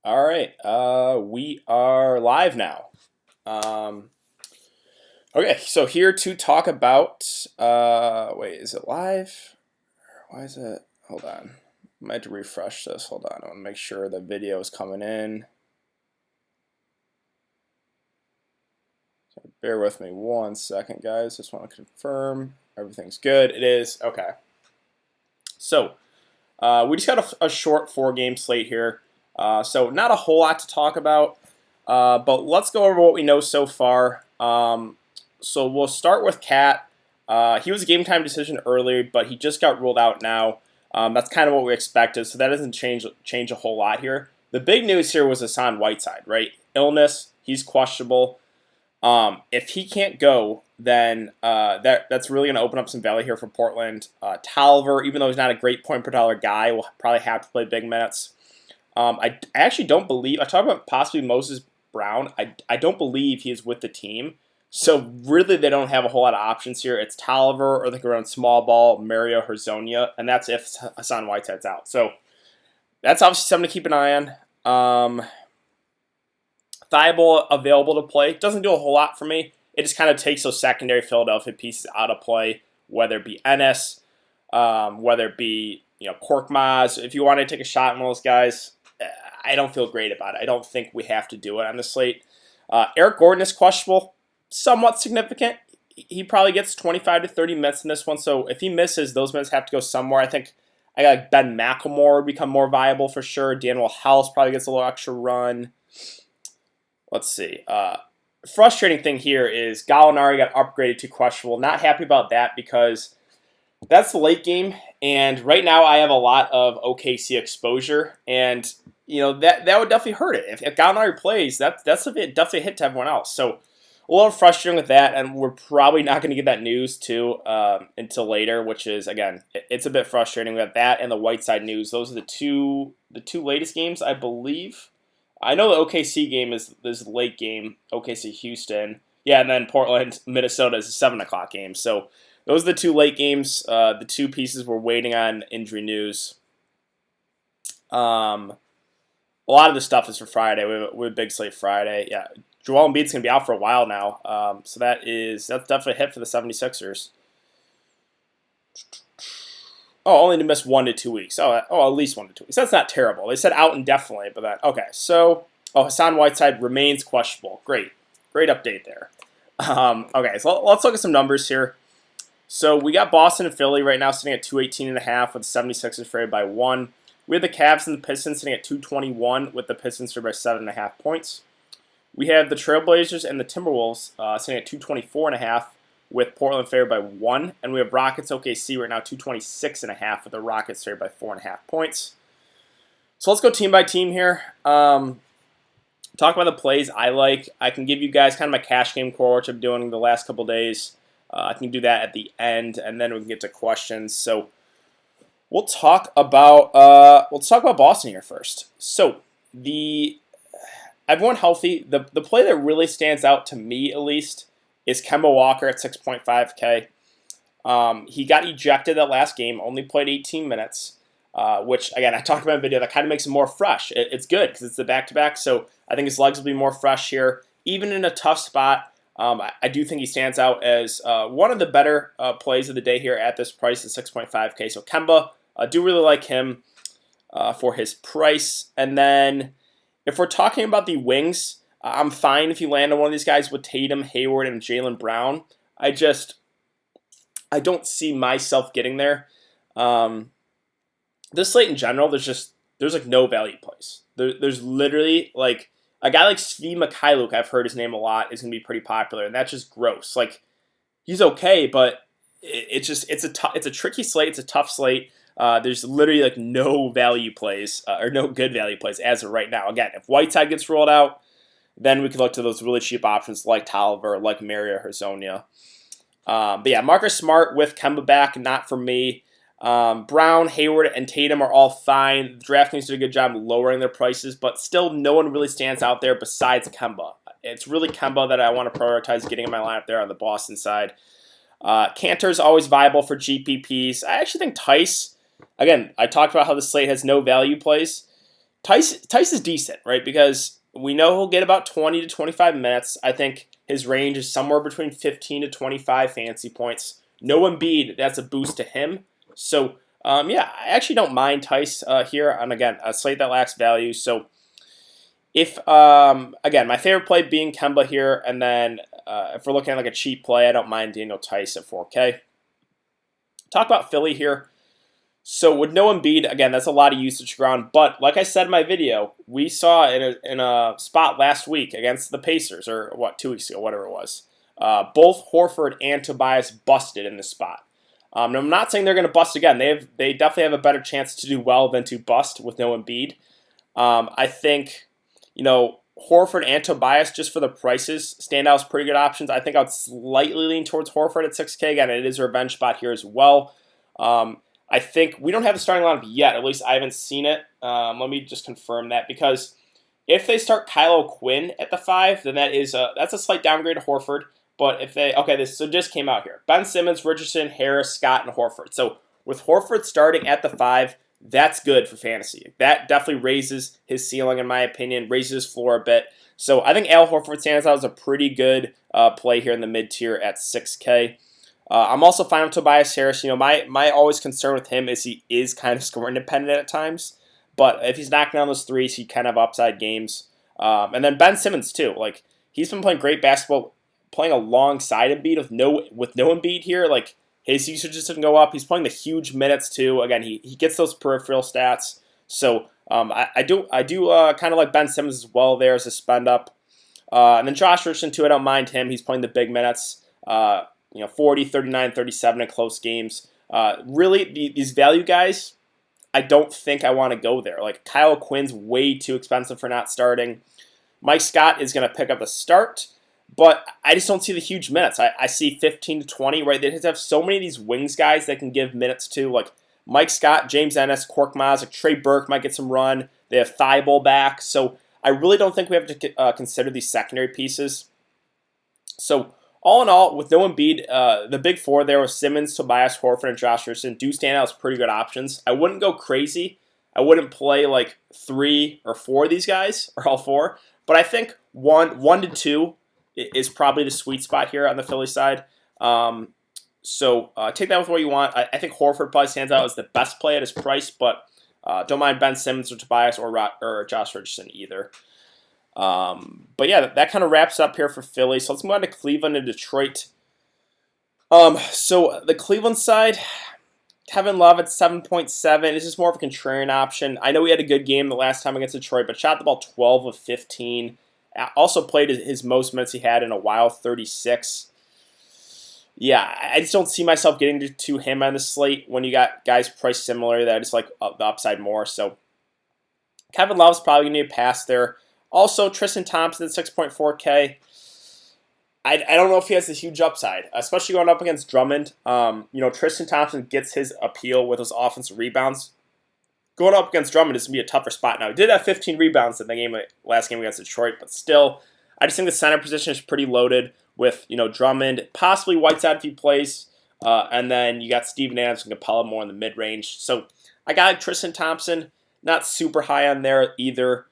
All right, we are live now. Um, okay, so here to talk about. Wait, is it live? Why is it? Hold on. I might have to refresh this. Hold on. I want to make sure the video is coming in. So bear with me 1 second, guys. Just want to confirm everything's good. It is. Okay. So, we just got a short 4-game slate here. So not a whole lot to talk about. But let's go over what we know so far. So we'll start with Cat. He was a game time decision earlier, but he just got ruled out now. That's kind of what we expected, so that doesn't change a whole lot here. The big news here was Hassan Whiteside, right? Illness, he's questionable. If he can't go, then that's really going to open up some value here for Portland. Tolliver, even though he's not a great point per dollar guy, will probably have to play big minutes. I actually don't believe, I talked about possibly Moses Brown. I don't believe he is with the team. So really they don't have a whole lot of options here. It's Tolliver, or they can run small ball, Mario Hezonja, and that's if Hassan Whiteside's out. So that's obviously something to keep an eye on. Thibault available to play. Doesn't do a whole lot for me. It just kind of takes those secondary Philadelphia pieces out of play, whether it be Ennis, whether it be Korkmaz. If you want to take a shot on those guys, I don't feel great about it. I don't think we have to do it on the slate. Eric Gordon is questionable, somewhat significant. He probably gets 25 to 30 minutes in this one, so if he misses, those minutes have to go somewhere. I think I got like Ben McLemore would become more viable for sure. Daniel House probably gets a little extra run. Let's see. Frustrating thing here is Gallinari got upgraded to questionable. Not happy about that because that's the late game, and right now I have a lot of OKC exposure, and that would definitely hurt it. If Gallinari plays, that's definitely a hit to everyone else. So a little frustrating with that, and we're probably not going to get that news too until later, which is, again, it's a bit frustrating. We have that and the Whiteside news. Those are the two latest games, I believe. I know the OKC game is the late game, OKC Houston. Yeah, and then Portland, Minnesota is a 7 o'clock game. So those are the two late games. The two pieces we're waiting on injury news. A lot of the stuff is for Friday. We have a big slate Friday. Yeah, Joel Embiid's going to be out for a while now. So that's definitely a hit for the 76ers. Oh, only to miss 1 to 2 weeks. Oh, at least 1 to 2 weeks. That's not terrible. They said out indefinitely, but that okay. So, Hassan Whiteside remains questionable. Great update there. Okay, so let's look at some numbers here. So we got Boston and Philly right now sitting at 218.5 with the 76ers favored by 1. We have the Cavs and the Pistons sitting at 221 with the Pistons favored by 7.5 points. We have the Trailblazers and the Timberwolves sitting at 224.5 with Portland favored by 1. And we have Rockets OKC right now 226.5 with the Rockets favored by 4.5 points. So let's go team by team here. Talk about the plays I like. I can give you guys kind of my cash game core, which I'm doing the last couple days. I can do that at the end, and then we can get to questions. So we'll talk about Boston here first. So everyone healthy. The play that really stands out to me, at least, is Kemba Walker at 6.5K. He got ejected that last game, only played 18 minutes, which, again, I talked about in the video, that kind of makes him more fresh. It's good because it's the back-to-back, so I think his legs will be more fresh here. Even in a tough spot, I do think he stands out as one of the better plays of the day here at this price at 6.5K. So Kemba, I do really like him for his price. And then if we're talking about the wings, I'm fine if you land on one of these guys with Tatum, Hayward, and Jaylen Brown. I don't see myself getting there. This slate in general, there's like no value plays. There's literally like a guy like Svi Mikhailuk, I've heard his name a lot, is going to be pretty popular, and that's just gross. Like, he's okay, but it's a tricky slate. It's a tough slate. There's literally like no value plays or no good value plays as of right now. Again, if Whiteside gets rolled out, then we can look to those really cheap options like Tolliver, like Mario Hezonja. But yeah, Marcus Smart with Kemba back, not for me. Brown, Hayward, and Tatum are all fine. Draftkings did a good job lowering their prices, but still no one really stands out there besides Kemba. It's really Kemba that I want to prioritize getting in my lineup there on the Boston side. Cantor's always viable for GPPs. I actually think Tice, again, I talked about how the slate has no value plays. Tice is decent, right? Because we know he'll get about 20 to 25 minutes. I think his range is somewhere between 15 to 25 fantasy points. No Embiid, that's a boost to him. So, yeah, I actually don't mind Tice here on, again, a slate that lacks value. So, if, again, my favorite play being Kemba here, and then if we're looking at like a cheap play, I don't mind Daniel Tice at 4K. Talk about Philly here. So with no Embiid, again, that's a lot of usage ground. But like I said in my video, we saw in a spot last week against the Pacers, or 2 weeks ago, whatever it was. Both Horford and Tobias busted in this spot. And I'm not saying they're going to bust again. They definitely have a better chance to do well than to bust with no Embiid. I think, Horford and Tobias, just for the prices, stand out as pretty good options. I think I'd slightly lean towards Horford at 6K. Again, it is a revenge spot here as well. I think we don't have the starting lineup yet. At least I haven't seen it. Let me just confirm that, because if they start Kylo Quinn at the 5, then that's a slight downgrade to Horford. But if this just came out here: Ben Simmons, Richardson, Harris, Scott, and Horford. So with Horford starting at the 5, that's good for fantasy. That definitely raises his ceiling, in my opinion, raises his floor a bit. So I think Al Horford stands out as a pretty good play here in the mid tier at 6K. I'm also fine with Tobias Harris. My always concern with him is he is kind of scoring dependent at times. But if he's knocking down those threes, he kind of have upside games. And then Ben Simmons too. Like, he's been playing great basketball, playing alongside Embiid with no Embiid here. Like, his usage just didn't go up. He's playing the huge minutes too. Again, he gets those peripheral stats. So I do kind of like Ben Simmons as well there as a spend up. And then Josh Richardson too. I don't mind him. He's playing the big minutes. 40, 39, 37 in close games. Really, these value guys, I don't think I want to go there. Like, Kyle Quinn's way too expensive for not starting. Mike Scott is going to pick up the start, but I just don't see the huge minutes. I see 15 to 20, right? They just have so many of these wings guys that can give minutes to, like Mike Scott, James Ennis, Korkmaz, like Trey Burke might get some run. They have Thibault back. So I really don't think we have to consider these secondary pieces. So all in all, with no Embiid, the big four there with Simmons, Tobias, Horford, and Josh Richardson do stand out as pretty good options. I wouldn't go crazy. I wouldn't play like 3 or 4 of these guys, or all 4. But I think 1 to 2 is probably the sweet spot here on the Philly side. So take that with what you want. I think Horford probably stands out as the best play at his price, but don't mind Ben Simmons or Tobias or Josh Richardson either. But yeah, that kind of wraps up here for Philly. So let's move on to Cleveland and Detroit. So the Cleveland side, Kevin Love at 7.7. This is more of a contrarian option. I know he had a good game the last time against Detroit, but shot the ball 12 of 15. Also played his most minutes he had in a while, 36. Yeah, I just don't see myself getting to him on the slate when you got guys priced similar that I just like the upside more. So Kevin Love's probably going to need a pass there. Also, Tristan Thompson at 6.4K. I don't know if he has a huge upside, especially going up against Drummond. Tristan Thompson gets his appeal with his offensive rebounds. Going up against Drummond is going to be a tougher spot. Now, he did have 15 rebounds in the last game against Detroit, but still, I just think the center position is pretty loaded with, Drummond, possibly Whiteside if he plays, and then you got Steven Adams and Capella more in the mid-range. So I got Tristan Thompson, not super high on there either.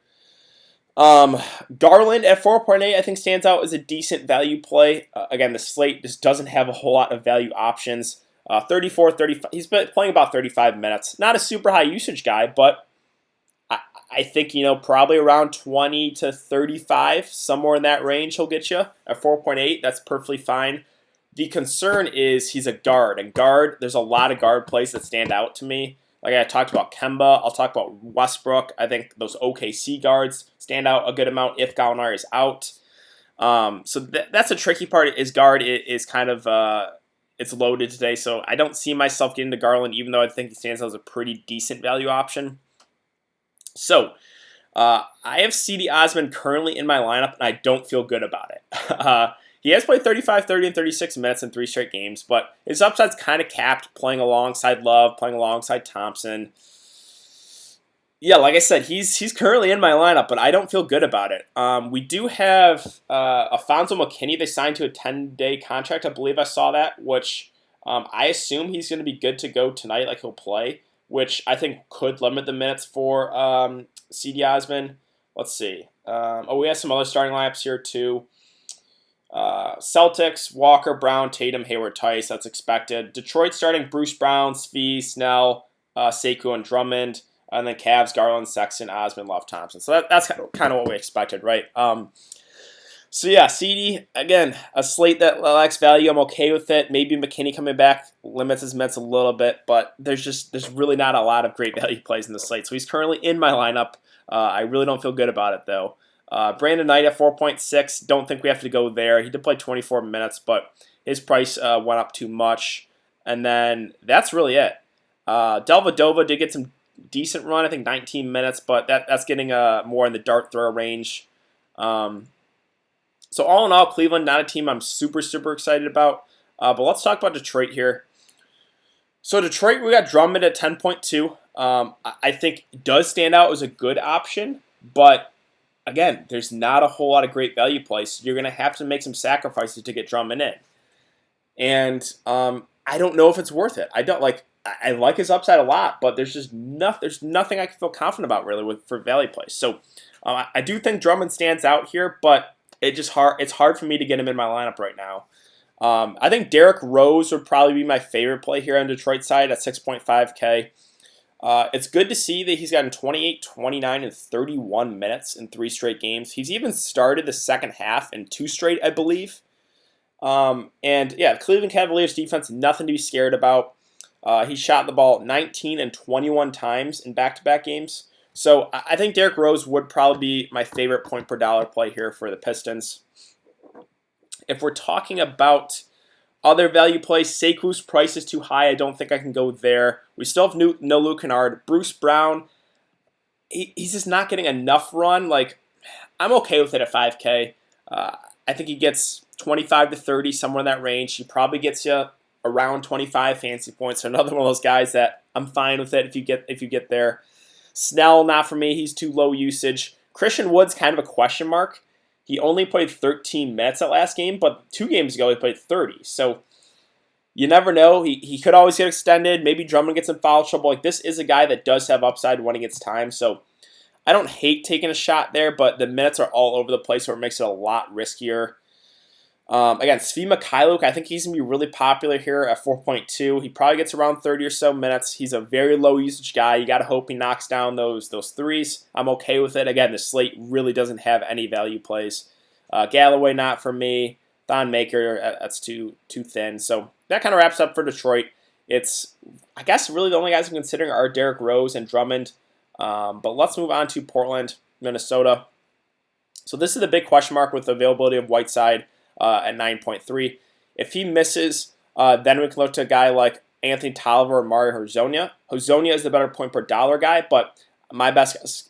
Garland at 4.8 I think stands out as a decent value play. Again, the slate just doesn't have a whole lot of value options. 34, 35. He's been playing about 35 minutes. Not a super high usage guy, but I think, probably around 20 to 35, somewhere in that range he'll get you. At 4.8, that's perfectly fine. The concern is he's a guard. And guard, there's a lot of guard plays that stand out to me. Like I talked about Kemba, I'll talk about Westbrook. I think those OKC guards stand out a good amount if Gallinari is out. So that's a tricky part. Is guard is kind of it's loaded today, so I don't see myself getting to Garland, even though I think he stands out as a pretty decent value option. So I have C.D. Osman currently in my lineup, and I don't feel good about it. He has played 35, 30, and 36 minutes in 3 straight games, but his upside's kind of capped playing alongside Love, playing alongside Thompson. Yeah, like I said, he's currently in my lineup, but I don't feel good about it. We do have Alfonso McKinney. They signed to a 10-day contract. I believe I saw that, which I assume he's going to be good to go tonight, like he'll play. which I think could limit the minutes for C.D. Osman. Let's see. We have some other starting lineups here too. Celtics, Walker, Brown, Tatum, Hayward, Tice. That's expected. Detroit starting Bruce Brown, Svi, Snell, Sekou, and Drummond. And then Cavs, Garland, Sexton, Osman, Love, Thompson. So that's kind of what we expected, right? So yeah, CD, again, a slate that lacks value. I'm okay with it. Maybe McKinney coming back limits his minutes a little bit, but there's really not a lot of great value plays in the slate. So he's currently in my lineup. I really don't feel good about it, though. Brandon Knight at 4.6. Don't think we have to go there. He did play 24 minutes, but his price went up too much. And then that's really it. Delvedova did get some decent run, I think 19 minutes, but that's getting more in the dart throw range. So all in all, Cleveland, not a team I'm super excited about. But let's talk about Detroit here. So Detroit, we got Drummond at 10.2. I think it does stand out as a good option, but again, there's not a whole lot of great value plays. You're going to have to make some sacrifices to get Drummond in. And I don't know if it's worth it. I like his upside a lot, but there's nothing I can feel confident about really for value plays. So I do think Drummond stands out here, but it's hard for me to get him in my lineup right now. I think Derrick Rose would probably be my favorite play here on Detroit side at 6.5K. It's good to see that he's gotten 28, 29, and 31 minutes in 3 straight games. He's even started the second half in 2 straight, I believe. And yeah, the Cleveland Cavaliers defense, nothing to be scared about. He shot the ball 19 and 21 times in back-to-back games. So I think Derrick Rose would probably be my favorite point per dollar play here for the Pistons. If we're talking about other value plays, Sekou's price is too high. I don't think I can go there. We still have no Luke Kennard. Bruce Brown, he's just not getting enough run. I'm okay with it at 5K. I think he gets 25 to 30, somewhere in that range. He probably gets you around 25 fantasy points. So another one of those guys that I'm fine with it if you get there. Snell, not for me. He's too low usage. Christian Wood's kind of a question mark. He only played 13 minutes that last game, but 2 games ago he played 30. So you never know. He could always get extended. Maybe Drummond gets in foul trouble. This is a guy that does have upside when he gets time. So I don't hate taking a shot there, but the minutes are all over the place, so it makes it a lot riskier. Again, Svi Mikhailuk, I think he's going to be really popular here at 4.2. He probably gets around 30 or so minutes. He's a very low usage guy. You got to hope he knocks down those threes. I'm okay with it. Again, the slate really doesn't have any value plays. Galloway, not for me. Thon Maker, that's too thin. So that kind of wraps up for Detroit. I guess really the only guys I'm considering are Derrick Rose and Drummond. But let's move on to Portland, Minnesota. So this is the big question mark with the availability of Whiteside at 9.3. If he misses, then we can look to a guy like Anthony Tolliver or Mario Hezonja. Hezonja is the better point per dollar guy, but my best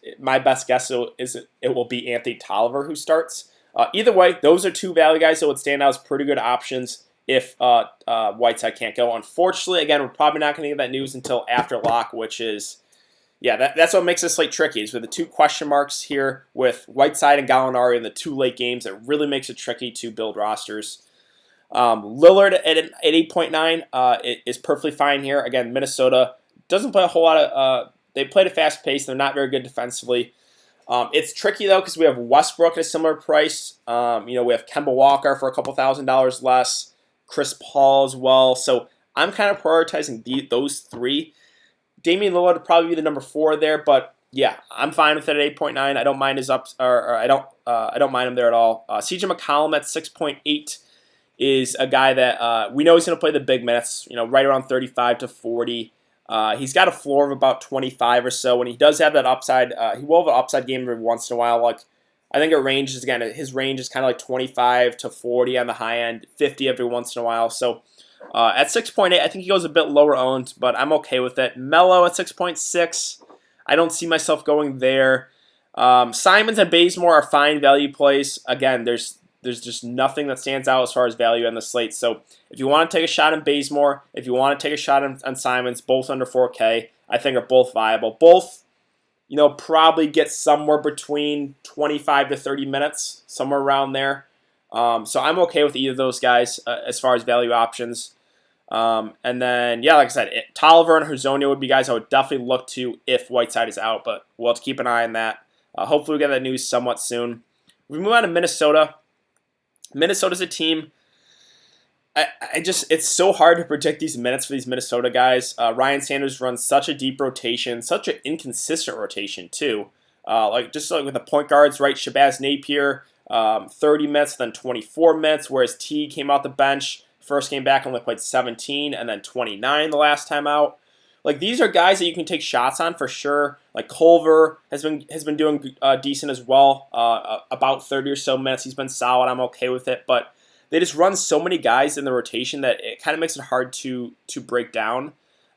guess is it will be Anthony Tolliver who starts. Either way, those are 2 value guys that would stand out as pretty good options if Whiteside can't go. Unfortunately, again, we're probably not going to get that news until after lock, which is, yeah, that's what makes this slate tricky, is with the 2 question marks here with Whiteside and Gallinari in the 2 late games. It really makes it tricky to build rosters. Lillard at 8.9 is perfectly fine here. Again, Minnesota doesn't play a whole lot of they played a fast pace. They're not very good defensively. It's tricky, though, because we have Westbrook at a similar price. We have Kemba Walker for a couple $1,000s less. Chris Paul as well. So I'm kind of prioritizing those 3. Damian Lillard would probably be the number 4 there, but yeah, I'm fine with it at 8.9. I don't mind his ups, or I don't mind him there at all. CJ McCollum at 6.8 is a guy that we know he's going to play the big minutes. Right around 35 to 40. He's got a floor of about 25 or so. When he does have that upside, he will have an upside game every once in a while. I think his range is kind of like 25 to 40 on the high end, 50 every once in a while. So at 6.8, I think he goes a bit lower owned, but I'm okay with it. Melo at 6.6, I don't see myself going there. Simons and Bazemore are fine value plays. Again, there's just nothing that stands out as far as value on the slate. So if you want to take a shot on Bazemore, if you want to take a shot on Simons, both under 4K, I think are both viable. Both, probably get somewhere between 25 to 30 minutes, somewhere around there. So I'm okay with either of those guys as far as value options. And then, yeah, like I said, Tolliver and Hezonja would be guys I would definitely look to if Whiteside is out, but we'll have to keep an eye on that. Hopefully we get that news somewhat soon. We move on to Minnesota. Minnesota's a team. It's so hard to predict these minutes for these Minnesota guys. Ryan Sanders runs such a deep rotation, such an inconsistent rotation too. Like with the point guards, right? Shabazz Napier, 30 minutes, then 24 minutes, whereas T came out the bench, first came back and only played 17, and then 29 the last time out. Like these are guys that you can take shots on for sure. Like Culver has been doing decent as well, about 30 or so minutes. He's been solid. I'm okay with it, but they just run so many guys in the rotation that it kind of makes it hard to break down.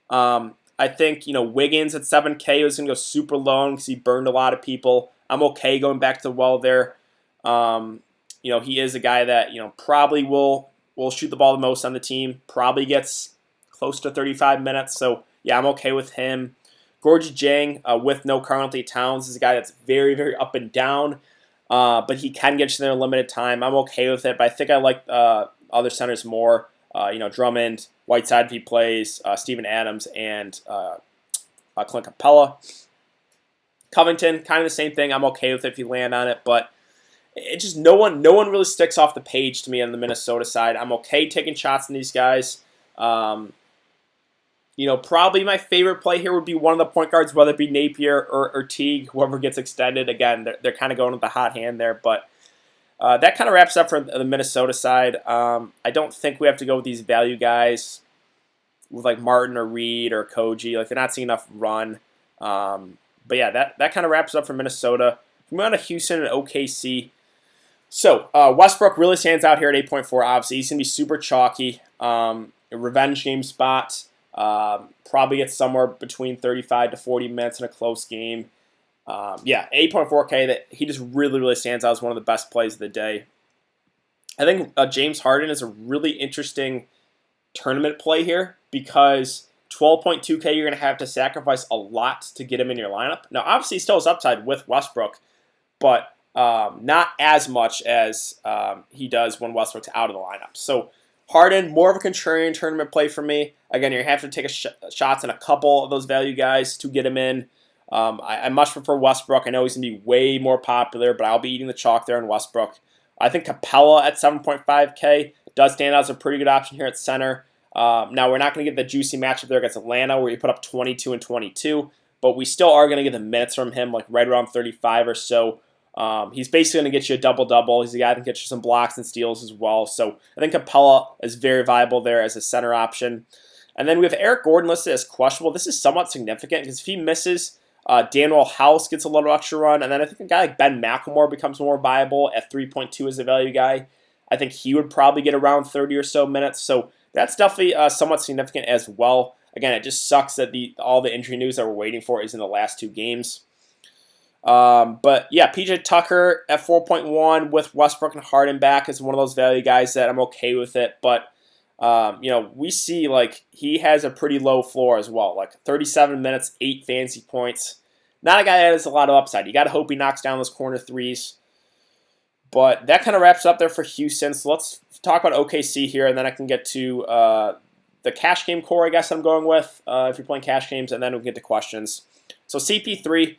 I think Wiggins at 7K was going to go super low because he burned a lot of people. I'm okay going back to the well there. He is a guy that probably will shoot the ball the most on the team. Probably gets close to 35 minutes. So yeah, I'm okay with him. Gorgie Jang with no Karl-Anthony Towns is a guy that's very, very up and down. But he can get you there in limited time. I'm okay with it, but I think I like other centers more. Drummond, Whiteside if he plays, Steven Adams, and Clint Capella. Covington, kind of the same thing. I'm okay with it if you land on it, but it just no one really sticks off the page to me on the Minnesota side. I'm okay taking shots on these guys. Probably my favorite play here would be one of the point guards, whether it be Napier or Teague, whoever gets extended. Again, they're kind of going with the hot hand there, but that kind of wraps up for the Minnesota side. I don't think we have to go with these value guys with like Martin or Reed or Koji. Like they're not seeing enough run. But yeah, that kind of wraps up for Minnesota. We went on to Houston and OKC. So Westbrook really stands out here at 8.4. Obviously, he's gonna be super chalky. A revenge game spot. Probably gets somewhere between 35 to 40 minutes in a close game. 8.4K. That he just really, really stands out as one of the best plays of the day. I think James Harden is a really interesting tournament play here because 12.2K you're going to have to sacrifice a lot to get him in your lineup. Now, obviously, he still has upside with Westbrook, but not as much as he does when Westbrook's out of the lineup. So Harden, more of a contrarian tournament play for me. Again, you're going to have to take shots on a couple of those value guys to get him in. I much prefer Westbrook. I know he's going to be way more popular, but I'll be eating the chalk there in Westbrook. I think Capella at 7.5K does stand out as a pretty good option here at center. Now, we're not going to get the juicy matchup there against Atlanta where you put up 22 and 22, but we still are going to get the minutes from him, like right around 35 or so. He's basically going to get you a double-double. He's a guy that can get you some blocks and steals as well. So I think Capella is very viable there as a center option. And then we have Eric Gordon listed as questionable. This is somewhat significant because if he misses, Daniel House gets a little extra run. And then I think a guy like Ben McLemore becomes more viable at 3.2 as a value guy. I think he would probably get around 30 or so minutes. So that's definitely somewhat significant as well. Again, it just sucks that all the injury news that we're waiting for is in the last two games. But yeah, PJ Tucker at 4.1 with Westbrook and Harden back is one of those value guys that I'm okay with it. But, we see like he has a pretty low floor as well, like 37 minutes, 8 fantasy points. Not a guy that has a lot of upside. You got to hope he knocks down those corner threes. But that kind of wraps up there for Houston. So let's talk about OKC here, and then I can get to the cash game core, I guess I'm going with, if you're playing cash games, and then we'll get to questions. So CP3.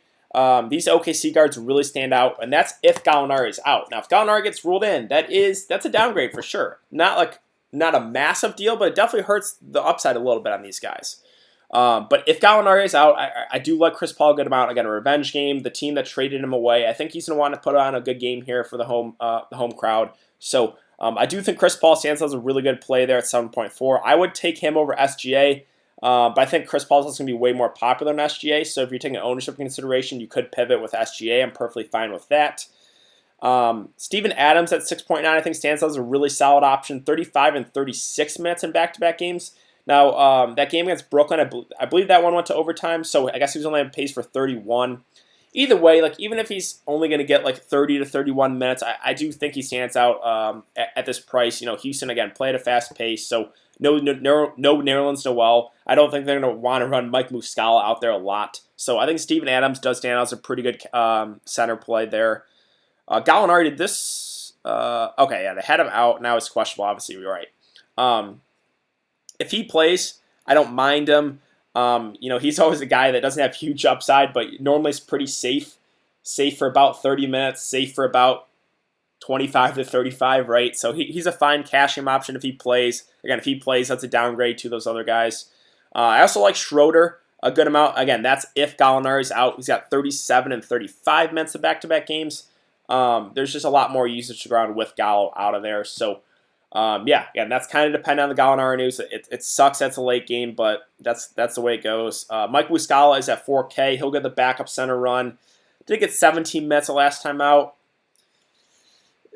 These OKC guards really stand out, and that's if Gallinari is out. Now, if Gallinari gets ruled in, that's a downgrade for sure. Not a massive deal, but it definitely hurts the upside a little bit on these guys. But if Gallinari is out, I do like Chris Paul a good amount. Again, a revenge game. The team that traded him away, I think he's going to want to put on a good game here for the home crowd. So I do think Chris Paul stands as a really good play there at 7.4. I would take him over SGA. But I think Chris Paul is going to be way more popular than SGA, so if you're taking ownership consideration, you could pivot with SGA. I'm perfectly fine with that. Steven Adams at 6.9, I think stands out as a really solid option. 35 and 36 minutes in back-to-back games. Now, that game against Brooklyn, I believe that one went to overtime, so I guess he was only on pace for 31. Either way, like even if he's only going to get like 30 to 31 minutes, I do think he stands out at this price. Houston, again, play at a fast pace, so no Nerlens Noel. I don't think they're going to want to run Mike Muscala out there a lot. So I think Steven Adams does stand out as a pretty good center play there. Gallinari did this. Okay, yeah, they had him out. Now it's questionable, obviously. You're right. if he plays, I don't mind him. He's always a guy that doesn't have huge upside, but normally is pretty safe. Safe for about 30 minutes, safe for about 25 to 35, right? So he's a fine cash him option if he plays. Again, if he plays, that's a downgrade to those other guys. I also like Schroeder a good amount. Again, that's if Gallinari's out. He's got 37 and 35 minutes of back-to-back games. There's just a lot more usage to ground with Gallo out of there. So, again, that's kind of dependent on the Gallinari news. It sucks that's a late game, but that's the way it goes. Mike Muscala is at 4K. He'll get the backup center run. Did get 17 minutes the last time out.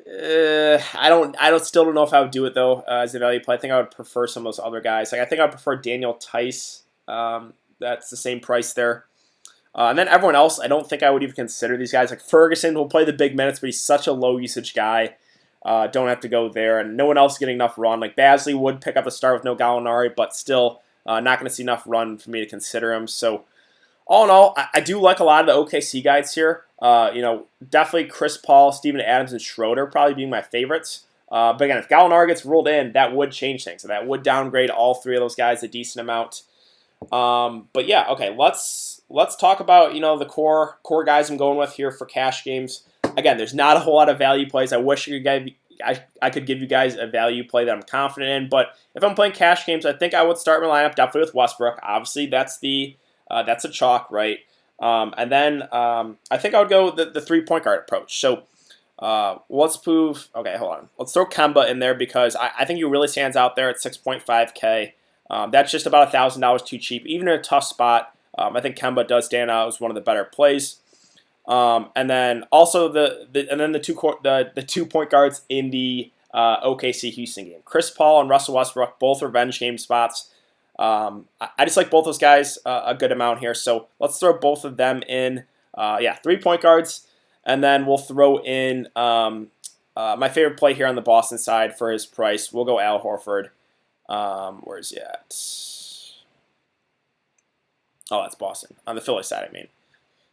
I still don't know if I would do it though as a value play. I think I would prefer some of those other guys. I think I would prefer Daniel Tice. That's the same price there. And then everyone else, I don't think I would even consider these guys. Like Ferguson will play the big minutes, but he's such a low usage guy. Don't have to go there. And no one else getting enough run. Like Basley would pick up a start with no Gallinari, but still not going to see enough run for me to consider him. So all in all, I do like a lot of the OKC guys here. Definitely Chris Paul, Steven Adams, and Schroeder probably being my favorites. But again, if Gallinari gets ruled in, that would change things. So that would downgrade all three of those guys a decent amount. But yeah, okay, let's talk about the core guys I'm going with here for cash games. Again, there's not a whole lot of value plays. I wish I could give you guys a value play that I'm confident in. But if I'm playing cash games, I think I would start my lineup definitely with Westbrook. Obviously, that's a chalk, right? And then I think I would go the 3-point guard approach. So let's prove. Okay, hold on. Let's throw Kemba in there because I think he really stands out there at 6.5K. That's just about $1,000 too cheap, even in a tough spot. I think Kemba does stand out as one of the better plays. And then also the 2-point guards in the OKC Houston game. Chris Paul and Russell Westbrook, both revenge game spots. I just like both those guys a good amount here, so let's throw both of them in. 3-point guards, and then we'll throw in my favorite play here on the Boston side for his price. We'll go Al Horford. Where is he at? Oh, that's Boston. On the Philly side, I mean.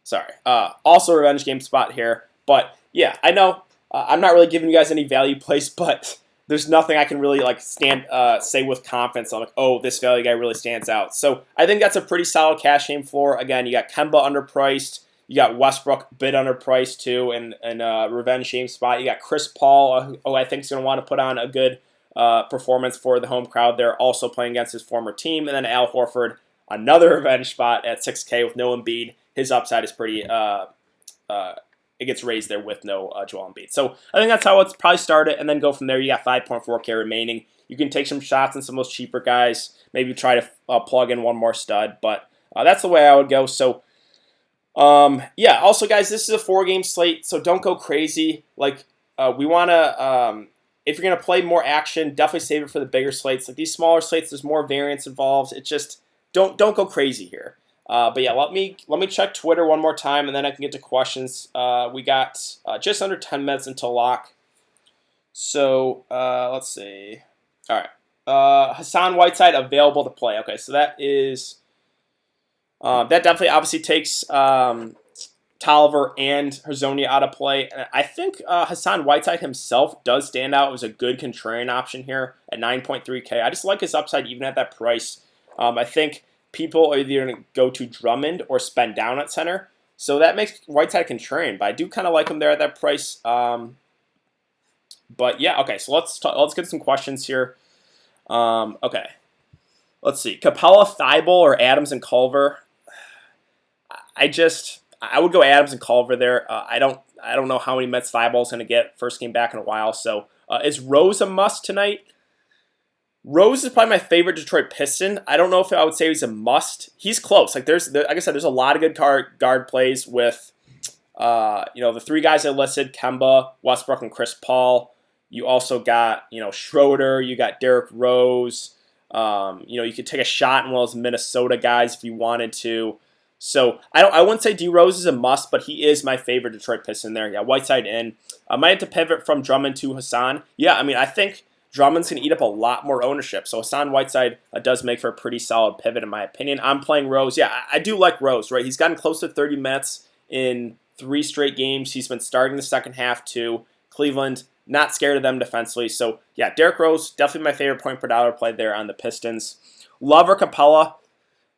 Sorry. Also a revenge game spot here, but yeah, I know I'm not really giving you guys any value plays, but there's nothing I can really say with confidence on oh, this value guy really stands out. So I think that's a pretty solid cash game floor. Again, you got Kemba underpriced, you got Westbrook bit underpriced too, and revenge game spot. You got Chris Paul, who I think is going to want to put on a good performance for the home crowd. They're also playing against his former team, and then Al Horford, another revenge spot at 6K with no Embiid. His upside is pretty. It gets raised there with no Joel Embiid. So I think that's how it's probably start it, and then go from there. You got 5.4K remaining. You can take some shots on some of those cheaper guys. Maybe try to plug in one more stud, but that's the way I would go. So, also, guys, this is a 4-game slate, so don't go crazy. We want to, if you're going to play more action, definitely save it for the bigger slates. Like these smaller slates, there's more variance involved. It just, don't go crazy here. But yeah, let me check Twitter one more time, and then I can get to questions. We got just under 10 minutes until lock. So let's see. All right, Hassan Whiteside available to play. Okay, so that is that definitely obviously takes Tolliver and Hezonja out of play. And I think Hassan Whiteside himself does stand out as a good contrarian option here at 9.3K. I just like his upside even at that price. I think people are either going to go to Drummond or spend down at center. So that makes Whiteside contrarian, but I do kind of like him there at that price. But yeah, okay, so let's get some questions here. Okay, let's see. Capella, Thibault, or Adams and Culver? I would go Adams and Culver there. I don't know how many minutes Thibault's going to get first game back in a while. So is Rose a must tonight? Rose is probably my favorite Detroit Piston. I don't know if I would say he's a must. He's close. Like like I said, there's a lot of good guard plays with, the 3 guys I listed: Kemba, Westbrook, and Chris Paul. You also got, Schroeder. You got Derrick Rose. You could take a shot in one of those Minnesota guys if you wanted to. So I wouldn't say D Rose is a must, but he is my favorite Detroit Piston there. Yeah, Whiteside in. I might have to pivot from Drummond to Hassan. Yeah, I think Drummond's going to eat up a lot more ownership. So Hassan Whiteside does make for a pretty solid pivot in my opinion. I'm playing Rose. Yeah, I do like Rose, right? He's gotten close to 30 minutes in 3 straight games. He's been starting the second half too. Cleveland, Not scared of them defensively. So, yeah, Derrick Rose, definitely my favorite point per dollar play there on the Pistons. Love or Capella?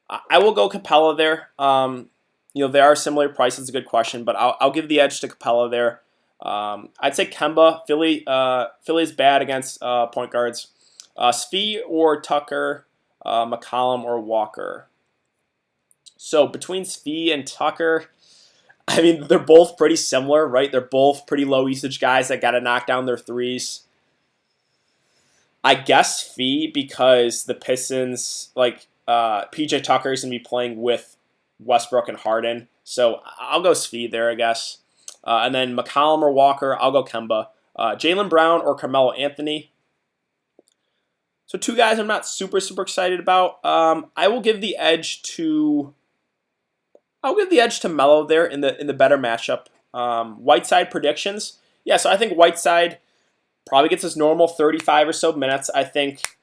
I will go Capella there. They are similar prices. It's a good question, but I'll give the edge to Capella there. I'd say Kemba. Philly's bad against point guards. Svi or Tucker, McCollum or Walker. So between Svi and Tucker, I mean, they're both pretty similar, right? They're both pretty low usage guys that got to knock down their threes. I guess Fee because the Pistons, PJ Tucker is going to be playing with Westbrook and Harden. So I'll go Fee there, I guess. And then McCollum or Walker, I'll go Kemba. Jaylen Brown or Carmelo Anthony. So two guys I'm not super excited about. I will give the edge to Melo there in the better matchup. Whiteside predictions. Yeah, so I think Whiteside probably gets his normal 35 or so minutes. I think,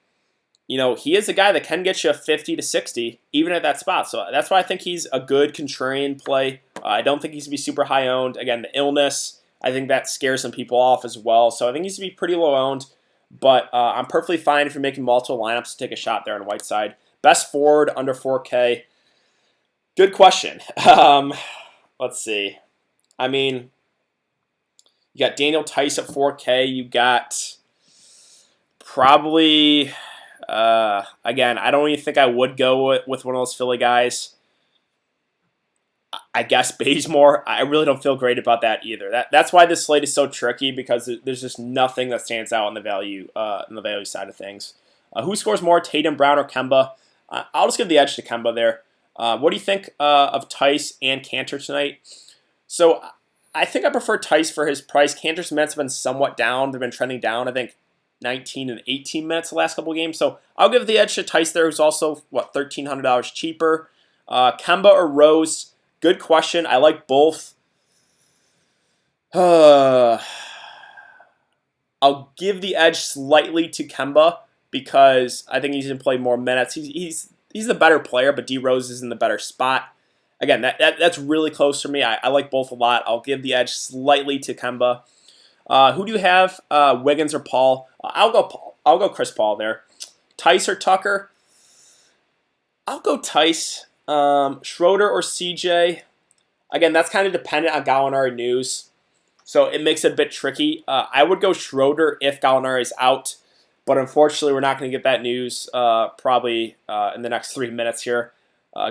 he is a guy that can get you 50 to 60, even at that spot. So that's why I think he's a good contrarian play. I don't think he's going to be super high owned. Again, the illness, I think that scares some people off as well. So I think he's going to be pretty low owned. But I'm perfectly fine if you're making multiple lineups to take a shot there on Whiteside. Best forward under 4K. Good question. Let's see. I mean, you got Daniel Tice at 4K. You got probably, again, I don't even think I would go with one of those Philly guys. I guess Bazemore. I really don't feel great about that either. That's why this slate is so tricky, because there's just nothing that stands out on the value side of things. Who scores more, Tatum, Brown, or Kemba? I'll just give the edge to Kemba there. What do you think of Tice and Cantor tonight? So I think I prefer Tice for his price. Cantor's minutes have been somewhat down. They've been trending down, I think, 19 and 18 minutes the last couple games. So I'll give the edge to Tice there, who's also, $1,300 cheaper. Kemba or Rose? Good question. I like both. I'll give the edge slightly to Kemba because I think he's going to play more minutes. He's the better player, but D Rose is in the better spot. Again, that's really close for me. I like both a lot. I'll give the edge slightly to Kemba. Who do you have? Wiggins or Paul? I'll go Paul. I'll go Chris Paul there. Tice or Tucker? I'll go Tice. Schroeder or CJ? Again, that's kind of dependent on Gallinari news, so it makes it a bit tricky. I would go Schroeder if Gallinari is out, but unfortunately, we're not going to get that news probably in the next 3 minutes here.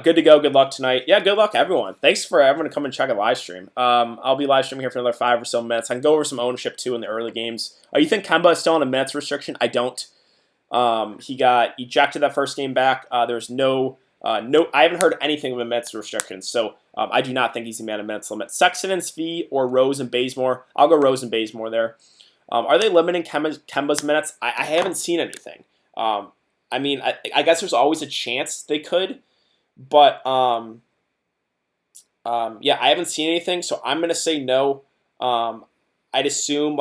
Good to go. Good luck tonight. Yeah, good luck, everyone. Thanks for everyone to come and check a live stream. I'll be live streaming here for another 5 or so minutes. I can go over some ownership, too, in the early games. You think Kemba is still on a minutes restriction? I don't. He got ejected that first game back. There's no, I haven't heard anything of a minutes restriction, so I do not think he's a man of minutes limit. Sexton and Svi or Rose and Bazemore? I'll go Rose and Bazemore there. Are they limiting Kemba's minutes? I haven't seen anything. I guess there's always a chance they could, but I haven't seen anything, so I'm going to say no. I'd assume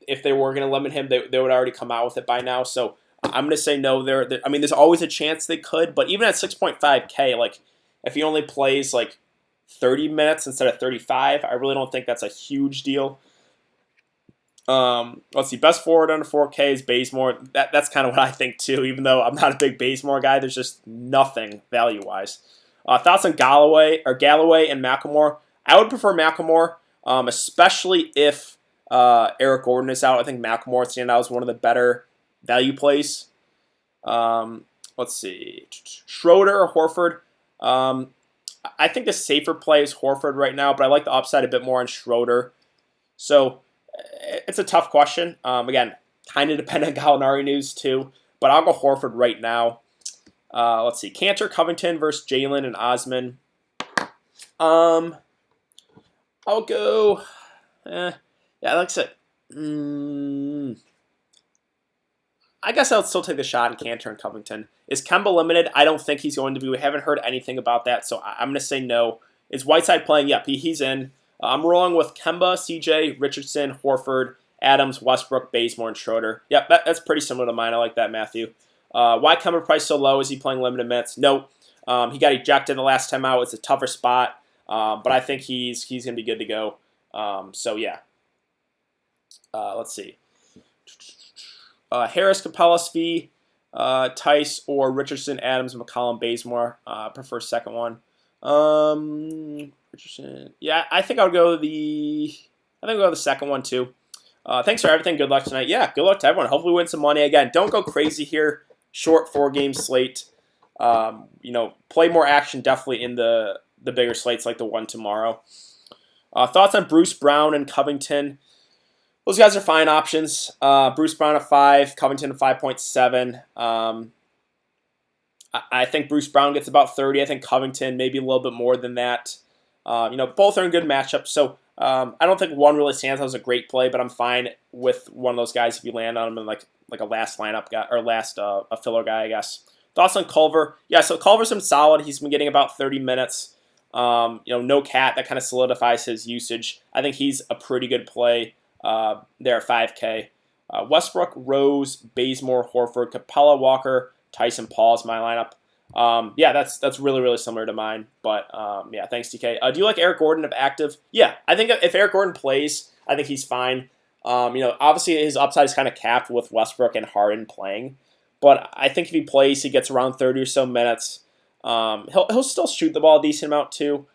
if they were going to limit him, they would already come out with it by now, so I'm going to say no there. There's always a chance they could, but even at 6.5K, if he only plays 30 minutes instead of 35, I really don't think that's a huge deal. Let's see. Best forward under 4K is Bazemore. That's kind of what I think too, even though I'm not a big Bazemore guy. There's just nothing value-wise. Thoughts on Galloway and McLemore? I would prefer McLemore, especially if Eric Gordon is out. I think McLemore stand out as one of the better value plays. Let's see. Schroeder or Horford? I think the safer play is Horford right now, but I like the upside a bit more on Schroeder. So it's a tough question. Again, kind of dependent on Gallinari news too, but I'll go Horford right now. Let's see. Cantor, Covington versus Jalen and Osman. I'll go. Like I said. I guess I'll still take the shot in Cantor and Covington. Is Kemba limited? I don't think he's going to be. We haven't heard anything about that, so I'm going to say no. Is Whiteside playing? Yep, he's in. I'm rolling with Kemba, CJ, Richardson, Horford, Adams, Westbrook, Bazemore, and Schroeder. Yep, that's pretty similar to mine. I like that, Matthew. Why Kemba price so low? Is he playing limited minutes? No. He got ejected the last time out. It's a tougher spot, but I think he's going to be good to go. Let's see. Harris, Capella, Svi, Tice, or Richardson, Adams, McCollum, Bazemore. Prefer second one. Richardson. Yeah, I think I'll go the second one too. Thanks for everything. Good luck tonight. Yeah, good luck to everyone. Hopefully, win some money again. Don't go crazy here. Short 4-game slate. Play more action definitely in the bigger slates like the one tomorrow. Thoughts on Bruce Brown and Covington? Those guys are fine options. Bruce Brown at 5, Covington at 5.7. I think Bruce Brown gets about 30. I think Covington maybe a little bit more than that. Both are in good matchups. So I don't think one really stands out as a great play, but I'm fine with one of those guys if you land on him in like a last lineup guy or last a filler guy, I guess. Thoughts on Culver? Yeah, so Culver's been solid. He's been getting about 30 minutes. No cat. That kind of solidifies his usage. I think he's a pretty good play there at 5K. Westbrook, Rose, Bazemore, Horford, Capella, Walker, Tyson, Paul is my lineup. That's really, really similar to mine. But thanks, DK. Do you like Eric Gordon if active? Yeah, I think if Eric Gordon plays, I think he's fine. Obviously his upside is kind of capped with Westbrook and Harden playing. But I think if he plays, he gets around 30 or so minutes. He'll still shoot the ball a decent amount too.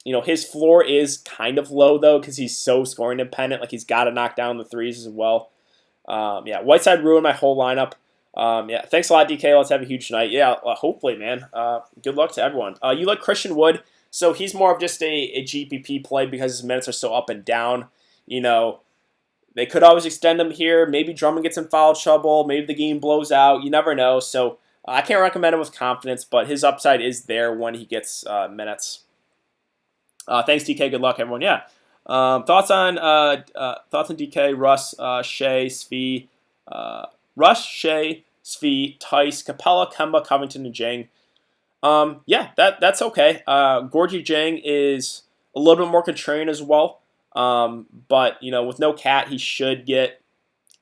His floor is kind of low though because he's so scoring dependent. Like he's got to knock down the threes as well. Whiteside ruined my whole lineup. Thanks a lot, DK. Let's have a huge night. Yeah, hopefully, man. Good luck to everyone. You like Christian Wood? So he's more of just a GPP play because his minutes are so up and down. They could always extend him here. Maybe Drummond gets in foul trouble. Maybe the game blows out. You never know. So I can't recommend him with confidence, but his upside is there when he gets minutes. Thanks, DK. Good luck, everyone. Yeah. Thoughts on DK, Russ, Shea, Svi, Shea, Svi, Tice, Capella, Kemba, Covington, and Jang. That's okay. Gorgie Jang is a little bit more contrarian as well. But with no cat, he should get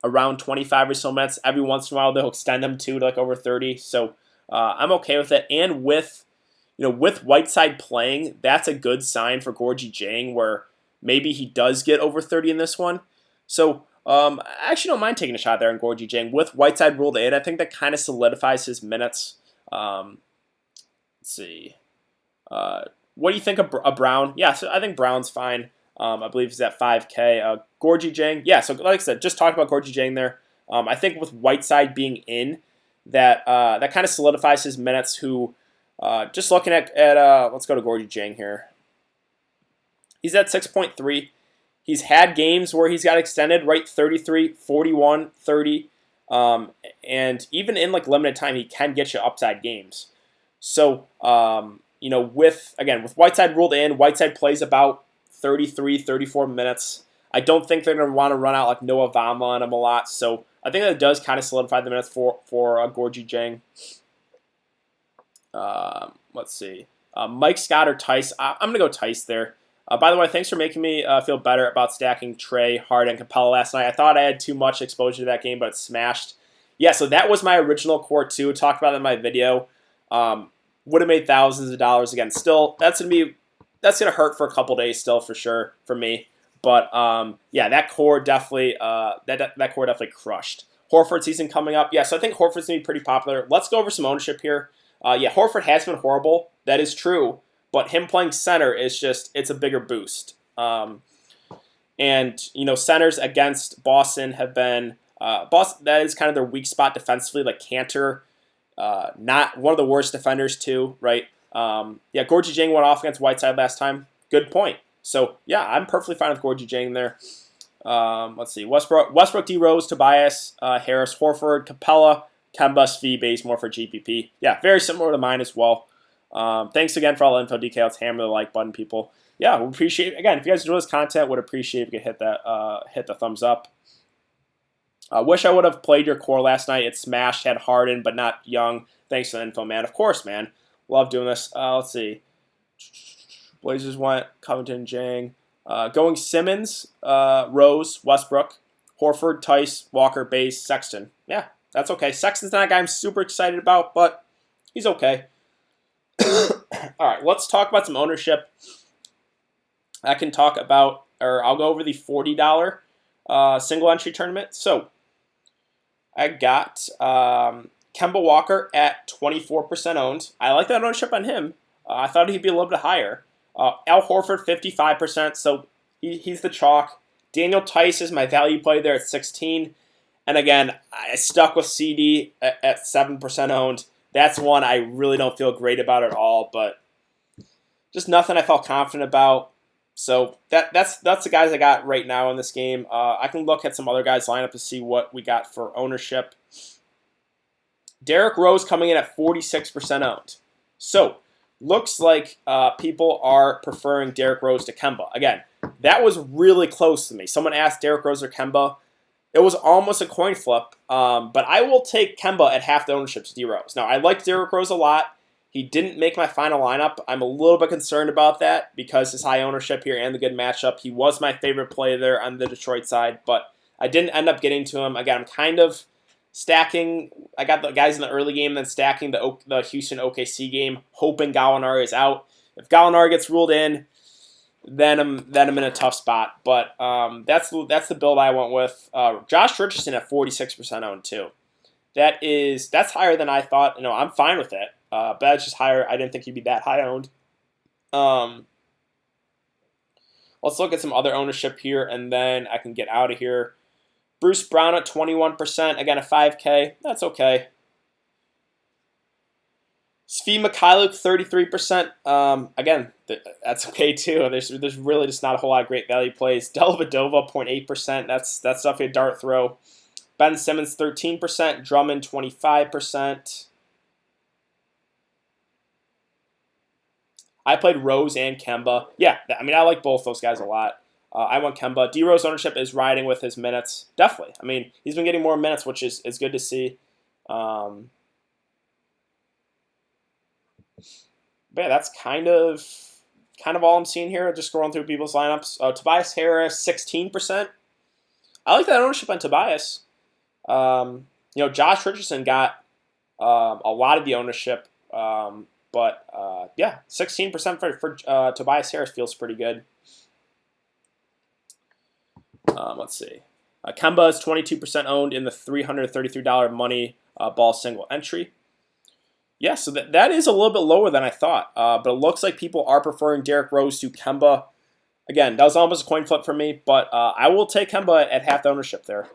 around 25 or so minutes. Every once in a while, they'll extend him to like over 30. So I'm okay with it. And with Whiteside playing, that's a good sign for Gorgie Jang where maybe he does get over 30 in this one. So I actually don't mind taking a shot there on Gorgie Jang. With Whiteside ruled in, I think that kind of solidifies his minutes. Let's see. What do you think of Brown? Yeah, so I think Brown's fine. I believe he's at 5K. Gorgie Jang, yeah, so like I said, just talking about Gorgie Jang there. I think with Whiteside being in, that kind of solidifies his minutes. Just looking at let's go to Gorgie Jang here. He's at 6.3. He's had games where he's got extended, right? 33, 41, 30. And even in like limited time, he can get you upside games. So, with Whiteside ruled in, Whiteside plays about 33, 34 minutes. I don't think they're going to want to run out like Noah Vonleh on him a lot. So I think that does kind of solidify the minutes for Gorgie Jang. Let's see. Mike Scott or Tice. I'm going to go Tice there. By the way, thanks for making me feel better about stacking Trey, Harden, and Capella last night. I thought I had too much exposure to that game, but it smashed. Yeah, so that was my original core too. Talked about it in my video. Would have made thousands of dollars again. Still, that's gonna hurt for a couple days still for sure for me. But that core definitely that core definitely crushed. Horford season coming up. Yeah, so I think Horford's gonna be pretty popular. Let's go over some ownership here. Horford has been horrible. That is true. But him playing center is it's a bigger boost. Centers against Boston have been Boston. That is kind of their weak spot defensively. Like Cantor, not one of the worst defenders too, right? Gorgie Jang went off against Whiteside last time. Good point. So yeah, I'm perfectly fine with Gorgie Jang there. Let's see, Westbrook, D Rose, Tobias, Harris, Horford, Capella, Kemba, Svi, Bazemore for GPP. Yeah, very similar to mine as well. Thanks again for all the info, DK. Let's hammer the like button, people. Yeah, we appreciate it. Again, if you guys enjoy this content, would appreciate if you could hit the thumbs up. Wish I would have played your core last night. It smashed, had Harden, but not Young. Thanks for the info, man. Of course, man. Love doing this. Let's see. Blazers went Covington, Jang. Going Simmons, Rose, Westbrook, Horford, Tice, Walker, Baze, Sexton. Yeah, that's okay. Sexton's not a guy I'm super excited about, but he's okay. All right, let's talk about some ownership. I'll go over the $40 single entry tournament. So I got Kemba Walker at 24% owned. I like that ownership on him. I thought he'd be a little bit higher. Al Horford, 55%, so he's the chalk. Daniel Tice is my value play there at 16. And again, I stuck with CD at 7% owned. That's one I really don't feel great about at all, but just nothing I felt confident about. So that's the guys I got right now in this game. I can look at some other guys' lineup to see what we got for ownership. Derrick Rose coming in at 46% owned. So looks like people are preferring Derrick Rose to Kemba. Again, that was really close to me. Someone asked Derrick Rose or Kemba. It was almost a coin flip, but I will take Kemba at half the ownership to D-Rose. Now, I liked Derrick Rose a lot. He didn't make my final lineup. I'm a little bit concerned about that because his high ownership here and the good matchup. He was my favorite play there on the Detroit side, but I didn't end up getting to him. Again, I'm kind of stacking. I got the guys in the early game, then stacking the Houston OKC game, hoping Gallinari is out. If Gallinari gets ruled in, then I'm in a tough spot. But that's the build I went with. Josh Richardson at 46% owned too. That's higher than I thought. I'm fine with it. But that's just higher. I didn't think he'd be that high owned. Let's look at some other ownership here, and then I can get out of here. Bruce Brown at 21%. Again, a 5K. That's okay. Svi Mikhailiuk, 33%. Again, that's okay too. There's really just not a whole lot of great value plays. Dellavedova, 0.8%. That's definitely a dart throw. Ben Simmons, 13%. Drummond, 25%. I played Rose and Kemba. Yeah, I like both those guys a lot. I want Kemba. D-Rose ownership is riding with his minutes. Definitely. He's been getting more minutes, which is good to see. But yeah, that's kind of all I'm seeing here. Just scrolling through people's lineups. Tobias Harris, 16%. I like that ownership on Tobias. Josh Richardson got a lot of the ownership. But 16% for Tobias Harris feels pretty good. Let's see. Kemba is 22% owned in the $333 money ball single entry. Yeah, so that is a little bit lower than I thought. But it looks like people are preferring Derrick Rose to Kemba. Again, that was almost a coin flip for me, but I will take Kemba at half the ownership there.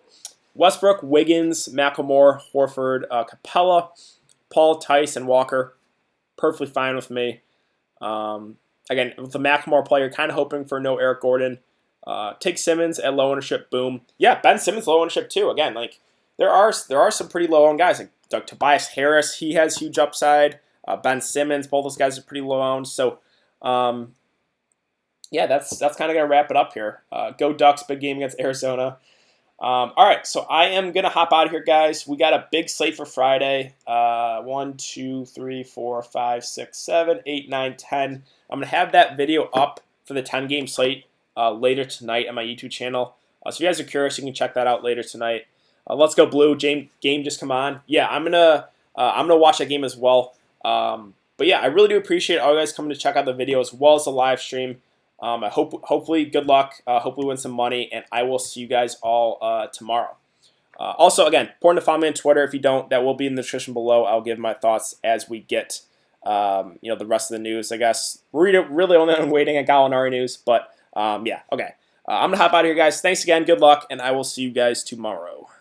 Westbrook, Wiggins, McLemore, Horford, Capella, Paul, Tice, and Walker. Perfectly fine with me. Again, with the McLemore player, kind of hoping for no Eric Gordon. Take Simmons at low ownership. Boom. Yeah, Ben Simmons low ownership too. Again, there are some pretty low owned guys. Like Tobias Harris, he has huge upside. Ben Simmons, both those guys are pretty low owned. So, that's kind of gonna wrap it up here. Go Ducks! Big game against Arizona. All right, so I am going to hop out of here, guys. We got a big slate for Friday. 1, 2, 3, 4, 5, 6, 7, 8, 9, 10. I'm going to have that video up for the 10-game slate later tonight on my YouTube channel. So if you guys are curious, you can check that out later tonight. Let's go Blue. Game just come on. Yeah, I'm gonna watch that game as well. But yeah, I really do appreciate all you guys coming to check out the video as well as the live stream. I hopefully good luck. Hopefully win some money, and I will see you guys all tomorrow. Also, again, important to follow me on Twitter. If you don't, that will be in the description below. I'll give my thoughts as we get the rest of the news. I guess we're really only waiting on Gallinari news, but okay. I'm gonna hop out of here, guys. Thanks again. Good luck, and I will see you guys tomorrow.